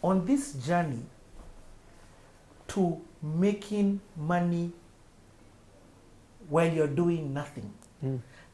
on this journey to making money while you're doing nothing,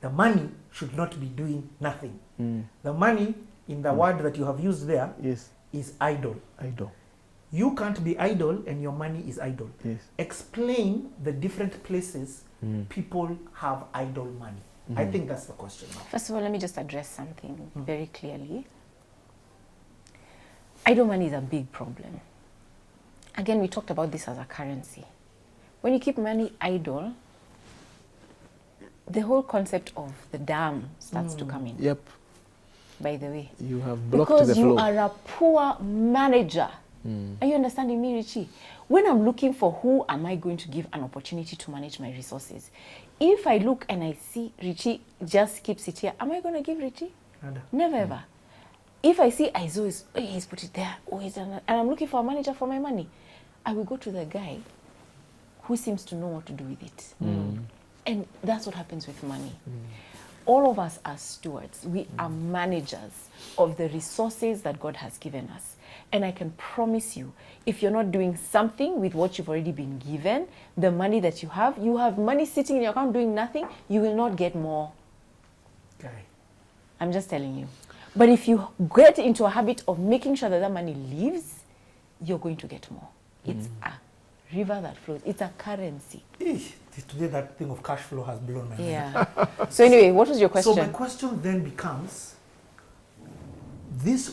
the money should not be doing nothing. The money, in the word that you have used there, is idle. Idle. You can't be idle and your money is idle. Yes. Explain the different places people have idle money. I think that's the question now. First of all, let me just address something very clearly. Idle money is a big problem. Again, we talked about this as a currency. When you keep money idle, the whole concept of the dam starts to come in. Yep. By the way. You have blocked because the flow. you are a poor manager. Are you understanding me, Richie? When I'm looking for who am I going to give an opportunity to manage my resources, if I look and I see Richie just keeps it here, am I going to give Richie? Never ever. If I see Aizo is, oh, he's put it there, oh, he's done that, and I'm looking for a manager for my money, I will go to the guy who seems to know what to do with it. And that's what happens with money. All of us are stewards. We are managers of the resources that God has given us. And I can promise you, if you're not doing something with what you've already been given, the money that you have money sitting in your account doing nothing, you will not get more. Okay. I'm just telling you. But if you get into a habit of making sure that that money leaves, you're going to get more. It's a river that flows. It's a currency. Today that thing of cash flow has blown my mind. Yeah. So anyway, what was your question? So my question then becomes,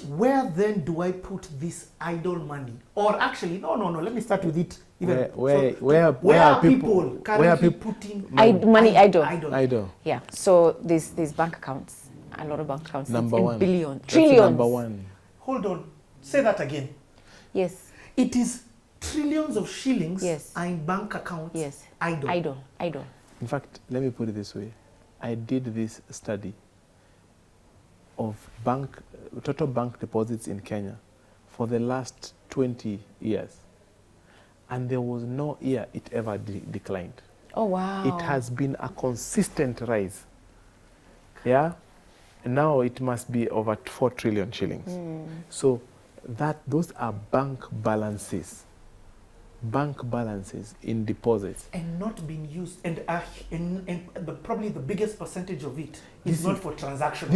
where then do I put this idle money? Or actually, no, let me start with it. Where are people currently putting money idle? Idle. Yeah. So there's bank accounts. A lot of bank accounts. Number in one. Billions. That's Trillions. number one. Hold on. Say that again. Yes. It is trillions of shillings Yes. are in bank accounts. Yes. Idle. Idle. In fact, let me put it this way. I did this study of total bank deposits in Kenya for the last 20 years. And there was no year it ever declined. Oh, wow. It has been a consistent rise. Yeah? And now it must be over 4 trillion shillings. So those are bank balances in deposits. And not being used. And probably the biggest percentage of it is not for transactions.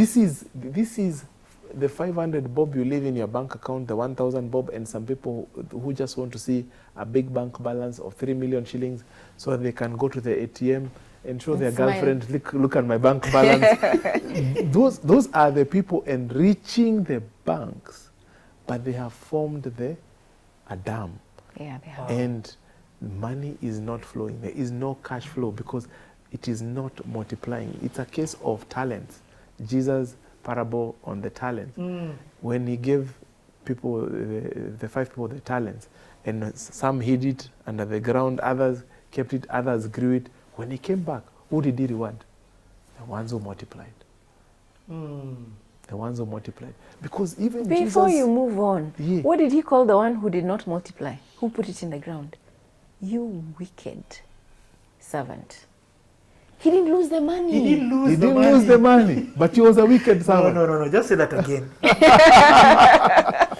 This is the 500 bob you leave in your bank account, the 1,000 bob, and some people who just want to see a big bank balance of 3 million shillings so that they can go to the ATM and show their girlfriend, look at my bank balance. Those are the people enriching the banks, but they have formed a dam. Yeah, they have. And money is not flowing. There is no cash flow because it is not multiplying. It's a case of talents. Jesus' parable on the talents. When he gave people, the 5 people, the talents, and some hid it under the ground, others kept it, others grew it. When he came back, who did he reward? The ones who multiplied. The ones who multiplied. Because even Before Jesus, you move on, what did he call the one who did not multiply? Who put it in the ground? You wicked servant. He didn't lose the money. He didn't lose the money, but he was a wicked servant. No. Just say that again.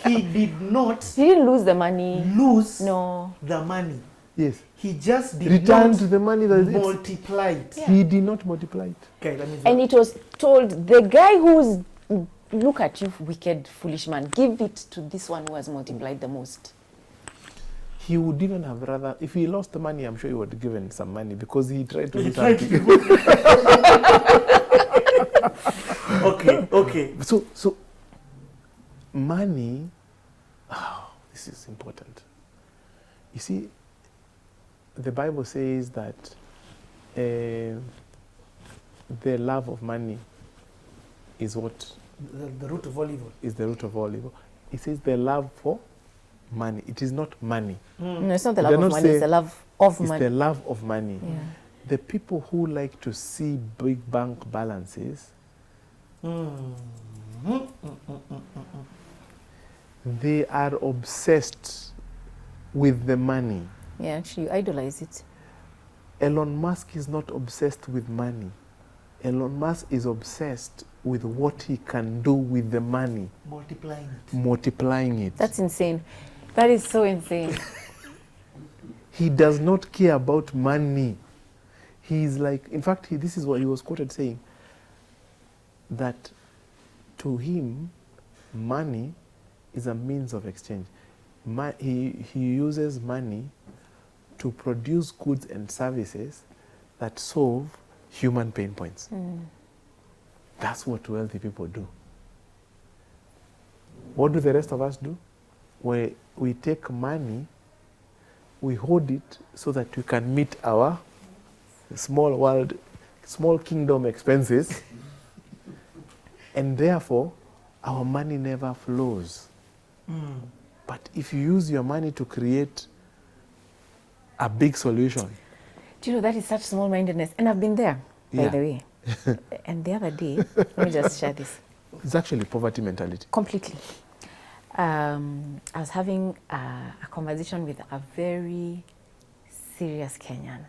He did not. He didn't lose the money. The money. Yes. He just did returned not the money that multiply it. Yeah. He did not multiply it. Okay, that means and it was told, the guy who's, look at you, wicked, foolish man, give it to this one who has multiplied the most. He would even have rather, if he lost the money, I'm sure he would have given some money because he tried to do something. Okay. So money, this is important. You see, the Bible says that the love of money is what? The root of all evil. Is the root of all evil. It says the love for money. It is not money. No, it's not the love of money, it's the love of money. It's the love of money. Yeah. The people who like to see big bank balances, they are obsessed with the money. Yeah, actually, you idolize it. Elon Musk is not obsessed with money. Elon Musk is obsessed with what he can do with the money, multiplying it. That's insane. That is so insane. He does not care about money. He's like, in fact, this is what he was quoted saying, that to him, money is a means of exchange. He uses money to produce goods and services that solve human pain points. That's what wealthy people do. What do the rest of us do? We take money, we hold it so that we can meet our small kingdom expenses, and therefore our money never flows. But if you use your money to create a big solution. Do you know, that is such small-mindedness? And I've been there, by the way. And the other day, let me just share this. It's actually poverty mentality. Completely. I was having a conversation with a very serious Kenyan.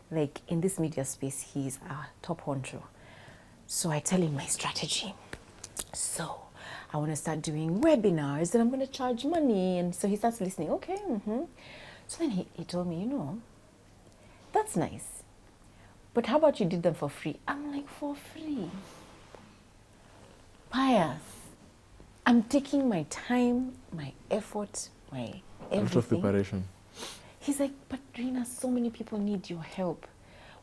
Like, in this media space, he's a top honcho. So I tell him my strategy. So I want to start doing webinars and I'm going to charge money. And so he starts listening. Okay. So then he told me, you know, that's nice. But how about you did them for free? I'm like, for free? Pious. I'm taking my time, my effort, my everything. A lot of preparation. He's like, but Rina, so many people need your help.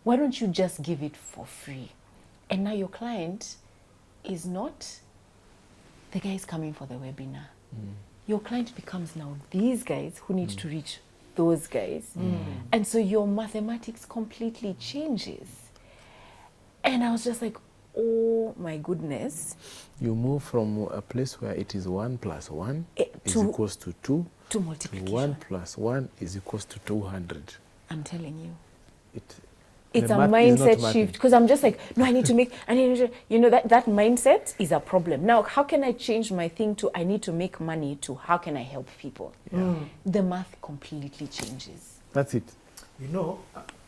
Why don't you just give it for free? And now your client is not the guys coming for the webinar. Your client becomes now these guys who need to reach those guys. And so your mathematics completely changes. And I was just like, oh my goodness. You move from a place where it is 1 + 1 is equals to 2 to multiplication. 1 + 1 is equals to 200. I'm telling you. It's a mindset shift, because I'm just like, no, I need to, you know, that mindset is a problem. Now, how can I change my thing to, I need to make money, to how can I help people? The math completely changes. That's it. You know,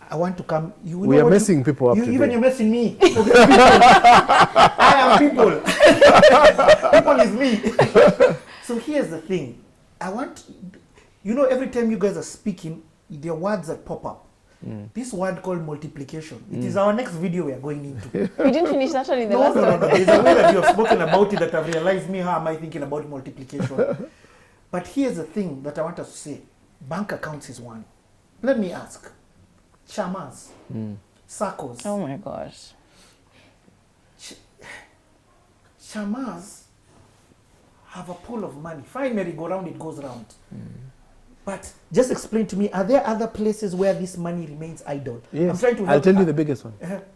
I want to come. We are messing people up today. Even you're messing me. I am people. People is me. So here's the thing. You know, every time you guys are speaking, there are words that pop up. This word called multiplication. It is our next video we are going into. We didn't finish that one in the last one. No. There's a way that you have spoken about it that I've realized how am I thinking about multiplication. But here's the thing that I want us to say. Bank accounts is one. Let me ask. Chamas. Circles. Oh my gosh. Chamas have a pool of money. Fine, merry-go-round, it goes round. But just explain to me, are there other places where this money remains idle? Yes. I'm trying to I'll tell you the biggest one.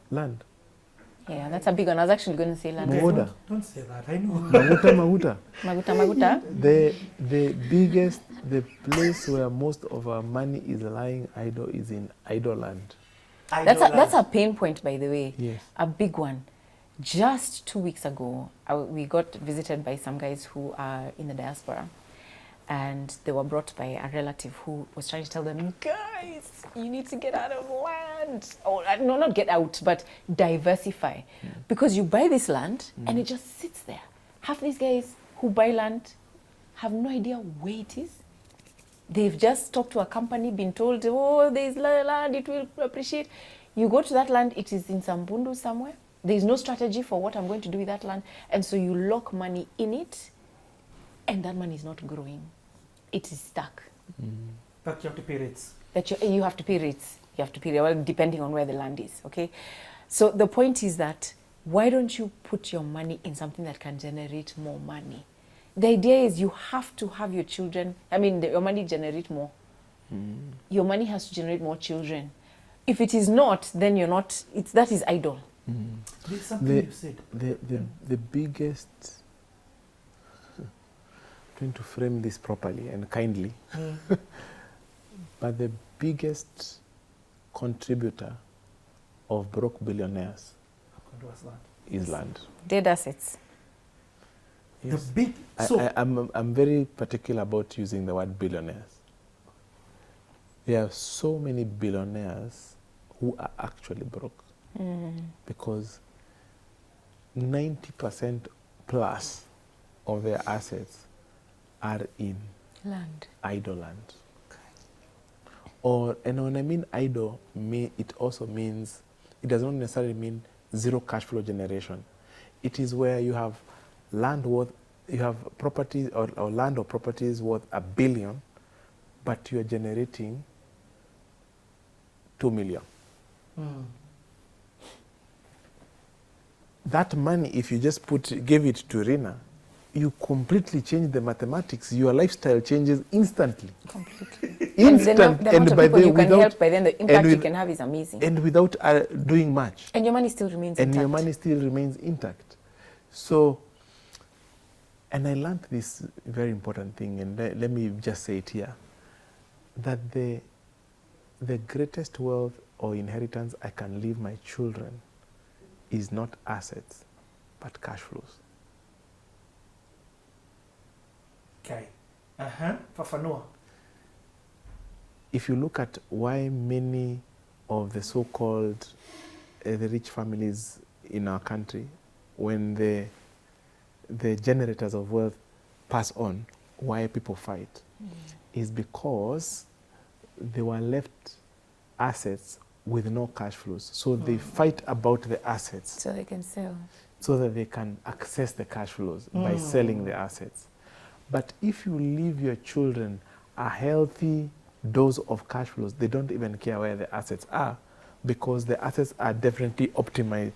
Land. Yeah, that's a big one. I was actually going to say land. Okay. Don't say that, I know. Maguta. Maguta. The biggest, the place where most of our money is lying idle is in idle land. That's a pain point, by the way. Yes. A big one. Just 2 weeks ago, we got visited by some guys who are in the diaspora. And they were brought by a relative who was trying to tell them, guys, you need to get out of land. Or no, not get out, but diversify. Because you buy this land and it just sits there. Half these guys who buy land have no idea where it is. They've just talked to a company, been told, oh, there's land, it will appreciate. You go to that land, it is in some bundu somewhere. There's no strategy for what I'm going to do with that land. And so you lock money in it, and that money is not growing. It is stuck. But you have to pay rates. You have to pay rates. You have to pay, well, depending on where the land is, okay? So the point is that, why don't you put your money in something that can generate more money? The idea is you have to have your children, your money generate more. Your money has to generate more children. If it is not, then you're not, that is idle. There's something you said. The biggest, trying to frame this properly and kindly, but the biggest contributor of broke billionaires is land. Dead assets. Yes. I'm very particular about using the word billionaires. There are so many billionaires who are actually broke because 90% plus of their assets are in Land. idle land. Or, and when I mean idle, it also means, it does not necessarily mean zero cash flow generation. It is where you have land worth, you have properties or land or properties worth $1 billion, but you are generating 2 million. That money, if you just give it to Rina, you completely change the mathematics. Your lifestyle changes instantly. Completely. Instant. The amount of by people the you can without, help, by then the impact you can have is amazing. and without doing much. And your money still remains And intact. your money still remains intact. So, and I learned this very important thing, and let me just say it here, that the greatest wealth or inheritance I can leave my children is not assets, but cash flows. Okay. Fafanua. If you look at why many of the so-called the rich families in our country, when the generators of wealth pass on, why people fight, is because they were left assets with no cash flows. So they fight about the assets So they can sell. so that they can access the cash flows by selling the assets. But if you leave your children a healthy dose of cash flows, they don't even care where the assets are, because the assets are definitely optimally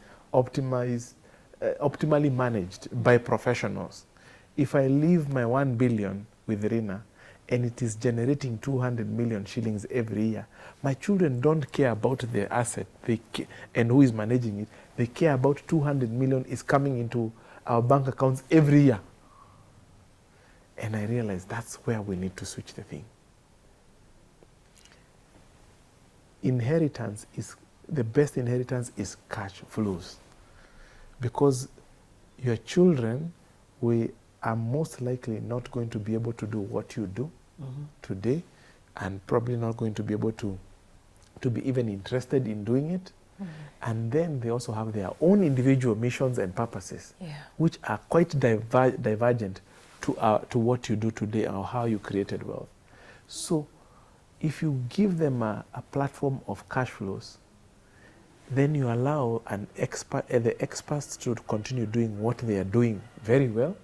managed by professionals. If I leave my 1 billion with Rina and it is generating 200 million shillings every year, my children don't care about the asset and who is managing it. They care about 200 million is coming into our bank accounts every year. And I realized that's where we need to switch the thing. Inheritance is, the best inheritance is cash flows. Because your children, we are most likely not going to be able to do what you do today, and probably not going to be able to be even interested in doing it. And then they also have their own individual missions and purposes, which are quite divergent to what you do today or how you created wealth. So if you give them a platform of cash flows, then you allow the experts to continue doing what they are doing very well,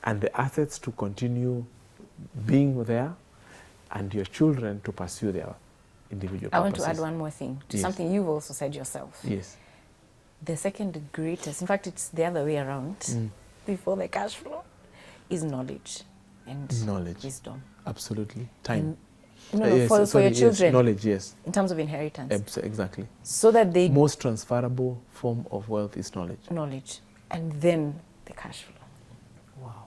and the assets to continue being there, and your children to pursue their individual purposes. I want to add one more thing to something you've also said yourself. Yes. The second greatest, in fact, it's the other way around, before the cash flow, is knowledge and wisdom. Absolutely. Time. For your children. Knowledge, yes. In terms of inheritance. Exactly. So that they... Most transferable form of wealth is knowledge. Knowledge. And then the cash flow. Wow.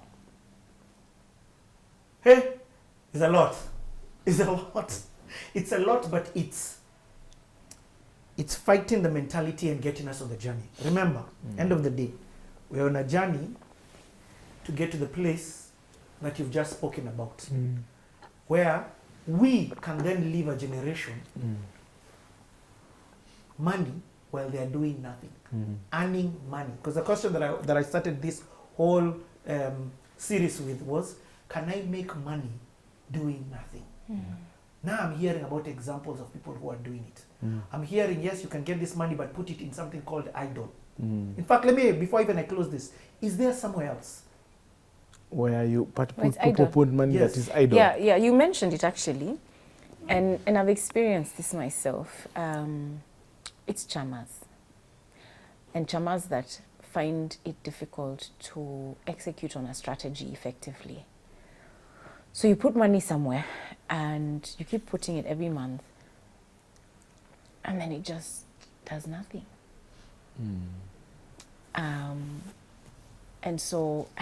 Hey, it's a lot. It's a lot. It's a lot, but it's fighting the mentality and getting us on the journey. Remember, end of the day, we're on a journey to get to the place that you've just spoken about, where we can then leave a generation money while they are doing nothing, earning money. Because the question that I started this whole series with was, can I make money doing nothing? Now I'm hearing about examples of people who are doing it. I'm hearing, yes, you can get this money, but put it in something called idle. In fact, before even I close this, is there somewhere else where you people put money that is idle? Yeah, you mentioned it actually, and I've experienced this myself. It's Chamas, and Chamas that find it difficult to execute on a strategy effectively. So you put money somewhere, and you keep putting it every month, and then it just does nothing. And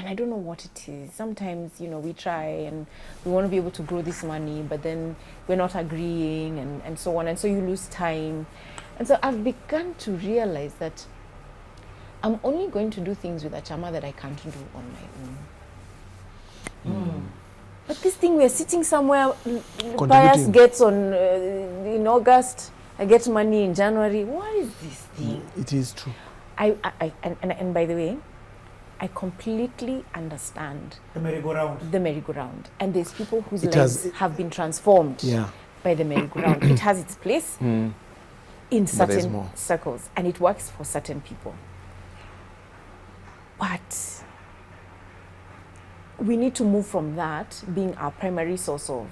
I don't know what it is. Sometimes, we try and we want to be able to grow this money, but then we're not agreeing and so on. And so you lose time. And so I've begun to realize that I'm only going to do things with a Chama that I can't do on my own. But this thing, we're sitting somewhere, Pius gets on in August, I get money in January. What is this thing? It is true. And by the way, I completely understand The merry-go-round. the merry-go-round. And there's people whose It lives has- have been transformed Yeah. by the merry-go-round. It has its place in there's certain more. circles, and it works for certain people. But we need to move from that being our primary source of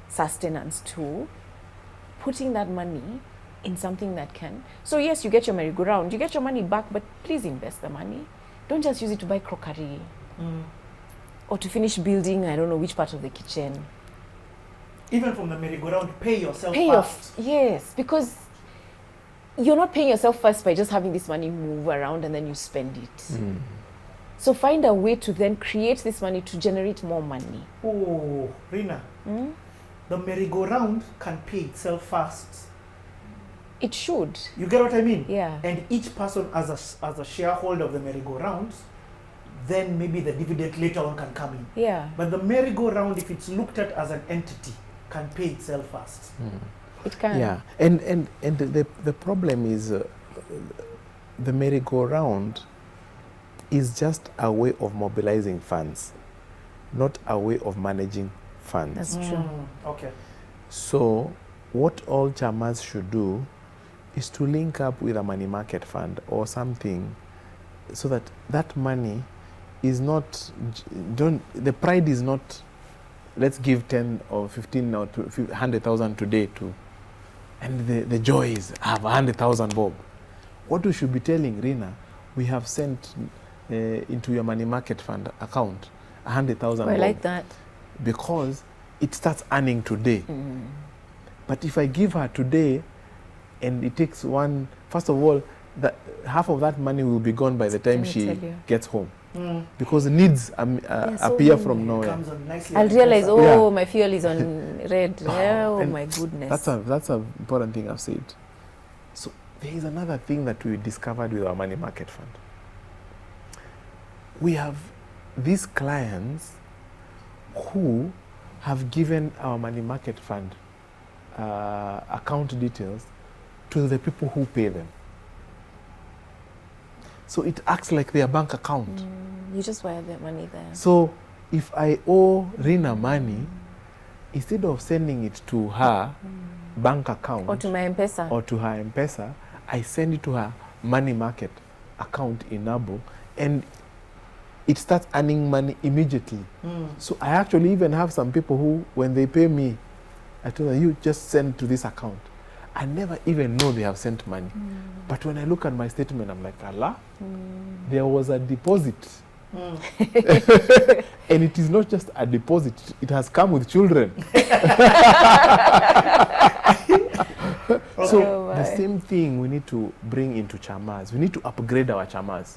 sustenance to putting that money in something that can. So yes, you get your merry-go-round, you get your money back, but please invest the money. Don't just use it to buy crockery or to finish building, I don't know which part of the kitchen. Even from the merry-go-round, pay yourself Pay first. yes, because you're not paying yourself first by just having this money move around and then you spend it. So find a way to then create this money to generate more money. Oh, Rina, the merry-go-round can pay itself first. It should. You get what I mean? Yeah. And each person as a shareholder of the merry-go-round, then maybe the dividend later on can come in. Yeah. But the merry-go-round, if it's looked at as an entity, can pay itself first. It can. Yeah, and the problem is the merry-go-round is just a way of mobilizing funds, not a way of managing funds. That's true. Okay. So what all Chamas should do is to link up with a money market fund or something so that that money is not, the pride is not, let's give 10 or 15 or 100,000 today to, and the joy is, I have 100,000 bob. What we should be telling Rina, we have sent into your money market fund account 100,000 Oh, I bob. like that. Because it starts earning today. But if I give her today and it takes first of all, half of that money will be gone by the time Let me she tell you. gets home. Because needs so appear many. from It nowhere. comes on nicely. I'll on realize, Mpesa. oh, my fuel is on red. Oh And my goodness. That's an important thing I've said. So there is another thing that we discovered with our money market fund. We have these clients who have given our money market fund account details to the people who pay them. So it acts like their bank account. You just wire the money there. So if I owe Rina money, instead of sending it to her bank account Or to my Mpesa. or to her Mpesa, I send it to her money market account in Nabo, and it starts earning money immediately. So I actually even have some people who, when they pay me, I tell them, you just send to this account. I never even know they have sent money. But when I look at my statement, I'm like, Allah, there was a deposit. And it is not just a deposit, it has come with children. So Oh, the my. same thing we need to bring into Chamas. We need to upgrade our Chamas.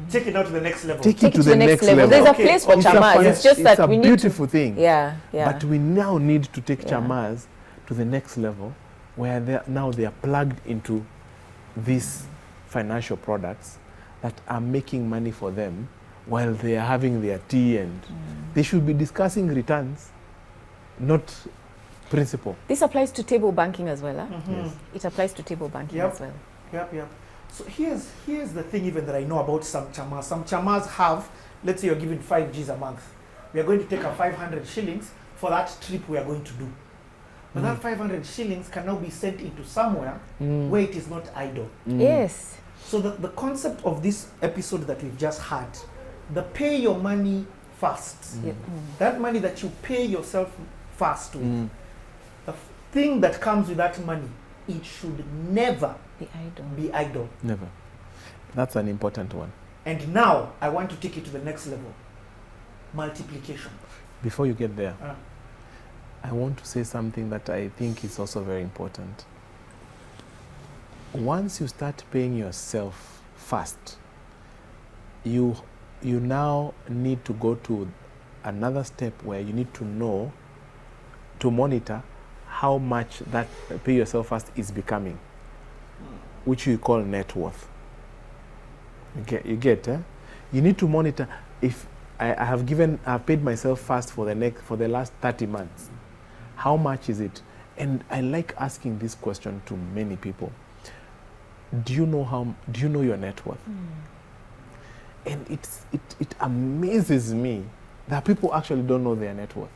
Take it now to the next level. Take it to the next level. There's Okay. a place for It's a Chamas. fun- It's just it's that a we need to. beautiful thing. Yeah, yeah. But we now need to take Yeah. Chamas to the next level where they are plugged into these financial products that are making money for them while they are having their tea, and they should be discussing returns, not principal. This applies to table banking as well. Huh? Yes. It applies to table banking Yep. as well. Yep. So here's the thing even that I know about some Chamas. Some Chamas have, let's say you're given 5 Gs a month. We are going to take a 500 shillings for that trip we are going to do. But that 500 shillings can now be sent into somewhere where it is not idle. Yes. So the concept of this episode that we've just had, the pay your money first. Yeah. That money that you pay yourself first with, the thing that comes with that money, it should never The idol. be idle. Never. That's an important one. And now I want to take it to the next level. Multiplication. Before you get there, Ah. I want to say something that I think is also very important. Once you start paying yourself first, you now need to go to another step where you need to know, to monitor how much that pay yourself first is becoming, which you call net worth. You get, eh? You need to monitor if I've paid myself first for the last 30 months. How much is it? And I like asking this question to many people. do you know your net worth? And it amazes me that people actually don't know their net worth.